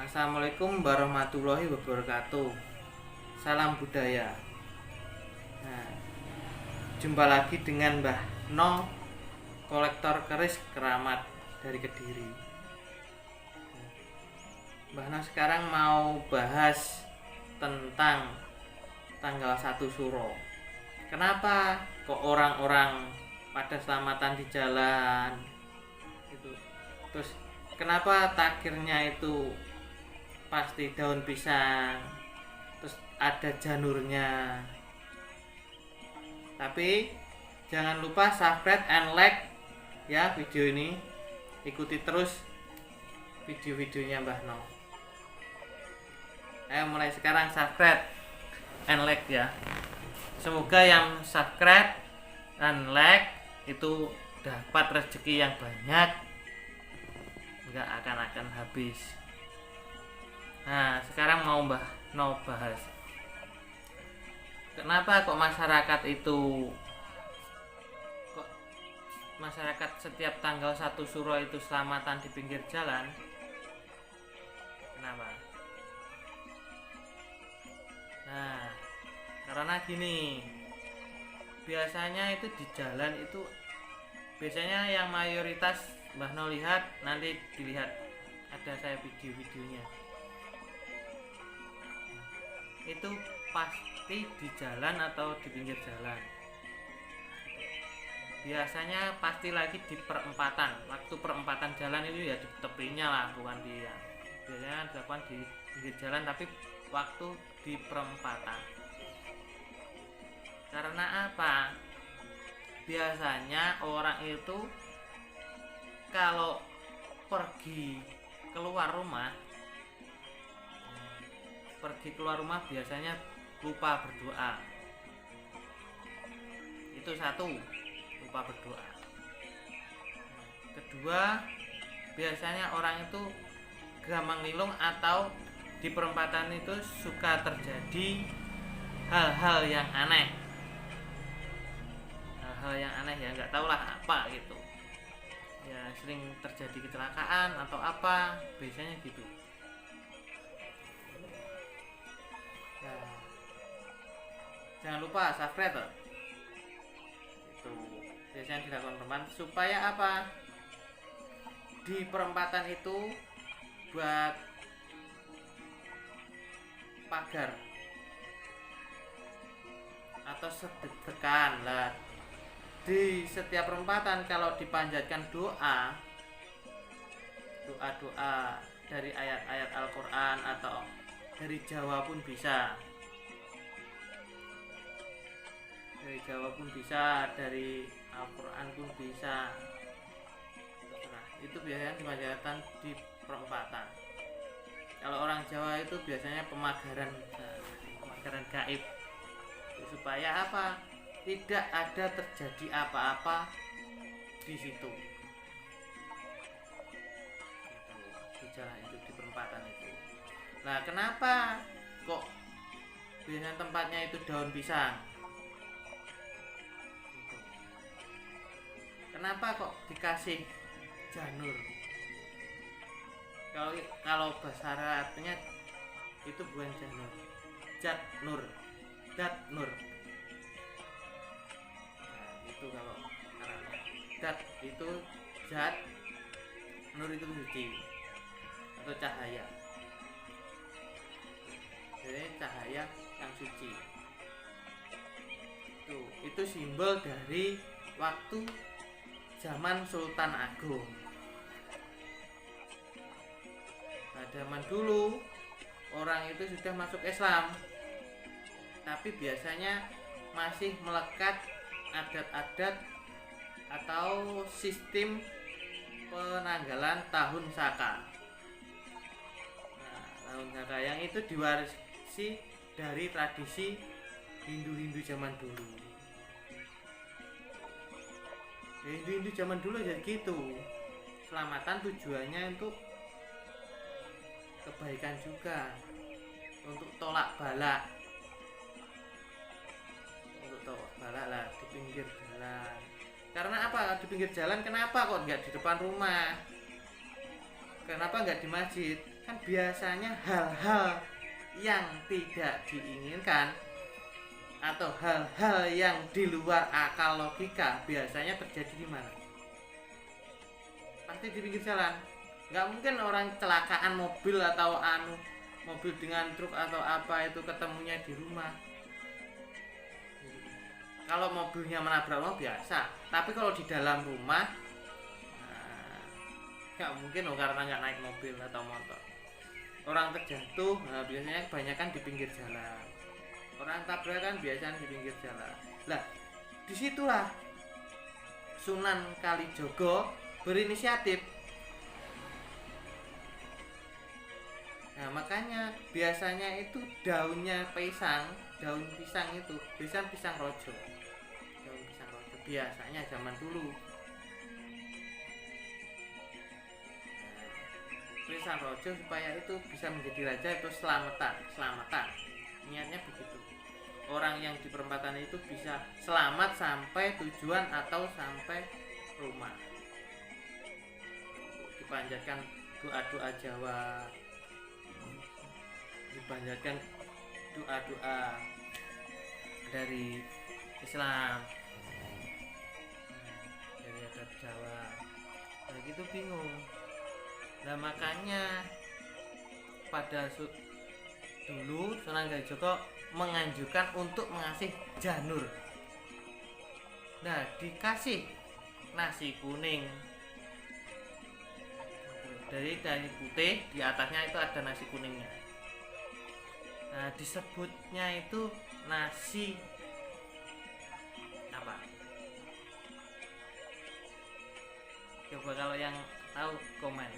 Assalamualaikum warahmatullahi wabarakatuh. Salam budaya. Nah, jumpa lagi dengan Mbah No, kolektor keris keramat dari Kediri. Mbah No sekarang mau bahas tentang tanggal 1 Suro. Kenapa kok orang-orang pada selamatan di jalan itu? Terus kenapa takirnya itu pasti daun pisang, terus ada janurnya. Tapi jangan lupa subscribe and like ya video ini. Ikuti terus video-videonya Mbah No. Ayo mulai sekarang subscribe and like ya. Semoga yang subscribe dan like itu dapat rezeki yang banyak, nggak akan habis. Nah, sekarang mau Mbah No bahas kenapa kok masyarakat setiap tanggal 1 Suro itu selamatan di pinggir jalan. Kenapa? Nah, karena gini, biasanya itu di jalan itu biasanya yang mayoritas Mbah No lihat, nanti dilihat ada saya video-videonya, itu pasti di jalan atau di pinggir jalan. Biasanya pasti lagi di perempatan. Waktu perempatan jalan itu ya di tepinya lah, bukan di ya. Biasanya dilakukan di pinggir jalan, tapi waktu di perempatan. Karena apa? Biasanya orang itu kalau pergi keluar rumah biasanya lupa berdoa. Itu satu, lupa berdoa. Kedua, biasanya orang itu gampang linglung atau di perempatan itu suka terjadi hal-hal yang aneh. Hal-hal yang aneh ya, nggak tahulah apa gitu. Ya sering terjadi kecelakaan atau apa, biasanya gitu. Nah, jangan lupa subscribe tuh. Itu biasanya dilakukan teman supaya apa? Di perempatan itu buat pagar atau sedek-dekan lah. Di setiap perempatan kalau dipanjatkan doa dari ayat-ayat Al-Quran atau dari Jawa pun bisa, dari Al-Quran pun bisa. Nah, itu biasanya dipanjatkan di perempatan. Kalau orang Jawa itu biasanya pemagaran gaib, supaya apa? Tidak ada terjadi apa-apa di situ. Di jalan itu, di perempatan itu. Nah, kenapa kok biasanya tempatnya itu daun pisang? Kenapa kok dikasih janur? Kalau bahasa artinya itu bukan janur, jatnur, datnur. Nah, itu kalau Arabnya. Dat itu jat, nur itu suci atau cahaya. Jadi cahaya yang suci. Itu simbol dari waktu zaman Sultan Agung. Zaman dulu orang itu sudah masuk Islam, tapi biasanya masih melekat adat-adat atau sistem penanggalan tahun Saka. Nah, tahun Saka yang itu diwarisi dari tradisi Hindu-Hindu zaman dulu. Hindu-Hindu zaman dulu jadi gitu. Selamatan tujuannya untuk kebaikan juga, untuk tolak bala, lah di pinggir jalan. Karena apa? Di pinggir jalan kenapa kok nggak di depan rumah? Kenapa nggak di masjid? kan biasanya hal-hal yang tidak diinginkan atau hal-hal yang di luar akal logika biasanya terjadi di mana? Pasti di pinggir jalan. Nggak mungkin orang kecelakaan mobil atau mobil dengan truk atau apa itu ketemunya di rumah. Kalau mobilnya menabrak rumah biasa, tapi kalau di dalam rumah nggak mungkin karena nggak naik mobil atau motor. Orang terjatuh biasanya kebanyakan di pinggir jalan. Orang tabrakan biasanya di pinggir jalan. Lah, disitulah Sunan Kalijogo berinisiatif. Nah, makanya biasanya itu daun pisang itu pisang rojo. Daun pisang rojo biasanya zaman dulu. Pisang rojo supaya itu bisa menjadi raja itu selamatan. Niatnya begitu. Orang yang di perempatan itu bisa selamat sampai tujuan atau sampai rumah. Dipanjatkan doa-doa Jawa, dipanjatkan doa-doa dari Islam, dari adat Jawa. Nah gitu bingung. Nah makanya pada dulu Sunan Kalijogo menganjurkan untuk mengasih janur. Nah dikasih nasi kuning dari putih, di atasnya itu ada nasi kuningnya. Nah disebutnya itu nasi apa? Coba kalau yang tahu komen.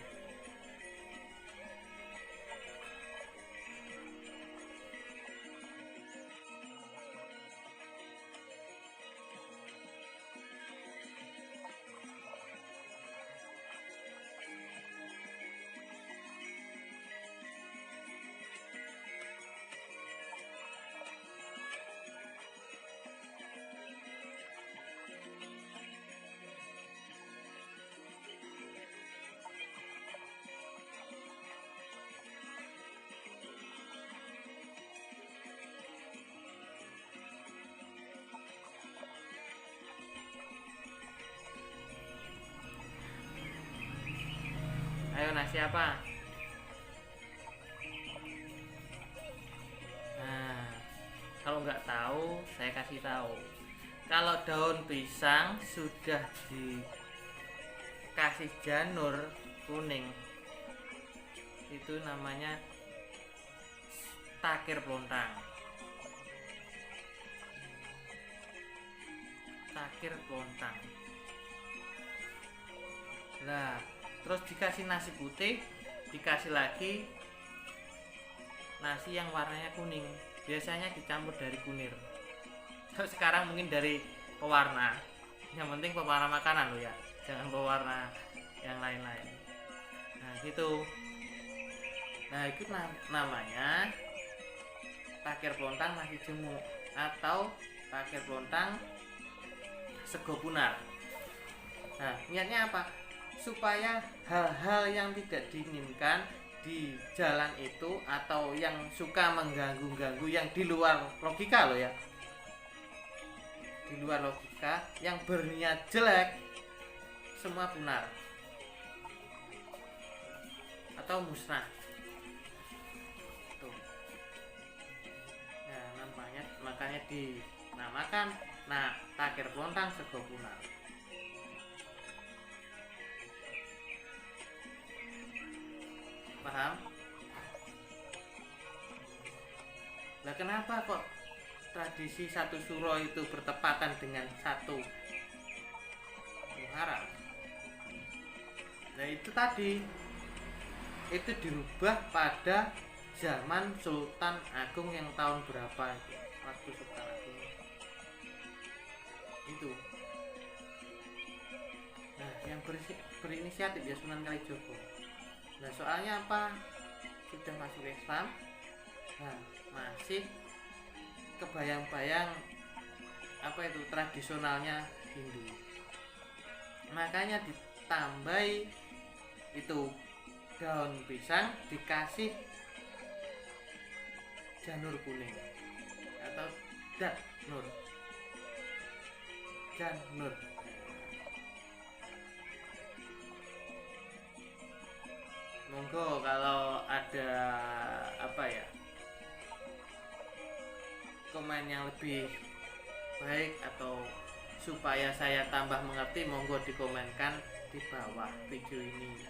Ayo nasi apa? Nah, kalau nggak tahu, saya kasih tahu. Kalau daun pisang sudah dikasih janur kuning, itu namanya takir plontang. Takir plontang. Nah, terus dikasih nasi putih, dikasih lagi nasi yang warnanya kuning, biasanya dicampur dari kunir. Kalau sekarang mungkin dari pewarna, yang penting pewarna makanan lo ya, jangan pewarna yang lain-lain. Nah gitu. Nah itu namanya takir plontang nasi jemuk atau takir plontang sego punar. Nah niatnya apa? Supaya hal-hal yang tidak diinginkan di jalan itu atau yang suka mengganggu-ganggu yang di luar logika loh ya, di luar logika, yang berniat jelek semua punar atau musnah. Tuh. Nah, makanya dinamakan takir plontang sego punar. Paham? Nah kenapa kok tradisi satu suro itu bertepatan dengan satu Muharram? Nah itu tadi, itu dirubah pada zaman Sultan Agung yang tahun berapa itu? Waktu Sultan Agung itu. Nah yang berinisiatif ya Sunan Kalijogo. Nah soalnya apa, sudah masuk Islam, nah masih kebayang-bayang apa itu tradisionalnya Hindu, makanya ditambahi itu daun pisang dikasih janur kuning atau janur. Monggo kalau ada apa ya, komen yang lebih baik atau supaya saya tambah mengerti, monggo dikomenkan di bawah video ini.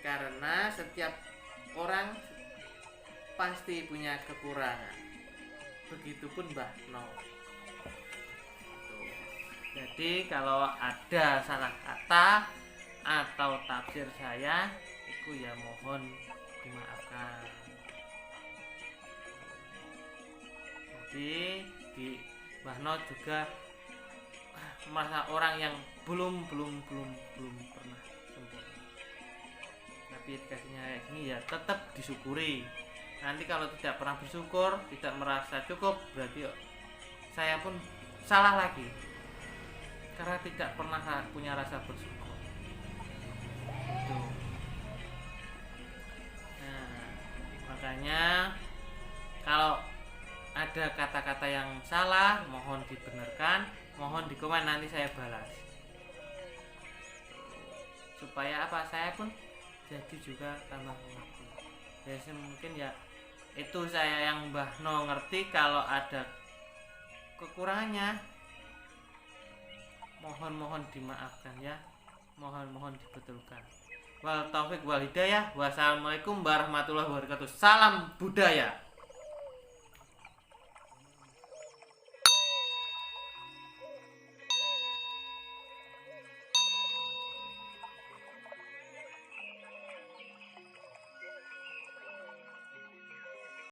Karena setiap orang pasti punya kekurangan. Begitupun Mbah No. Jadi kalau ada salah kata atau tafsir saya, itu ya mohon dimaafkan. Jadi di Mbah No juga masa orang yang belum pernah sempurna. Tapi dikasihnya kayak gini ya tetap disyukuri. Nanti kalau tidak pernah bersyukur, tidak merasa cukup, berarti saya pun salah lagi. Karena tidak pernah punya rasa bersyukur. Itu. Nah, makanya kalau ada kata-kata yang salah, mohon dibenarkan, mohon di komen, nanti saya balas. Supaya apa? Saya pun jadi juga tambah mengerti. Biasanya mungkin ya itu saya yang Mbah No ngerti, kalau ada kekurangannya mohon dimaafkan ya, mohon dibetulkan. Wal taufik wal hidayah. Wassalamualaikum warahmatullahi wabarakatuh. Salam budaya.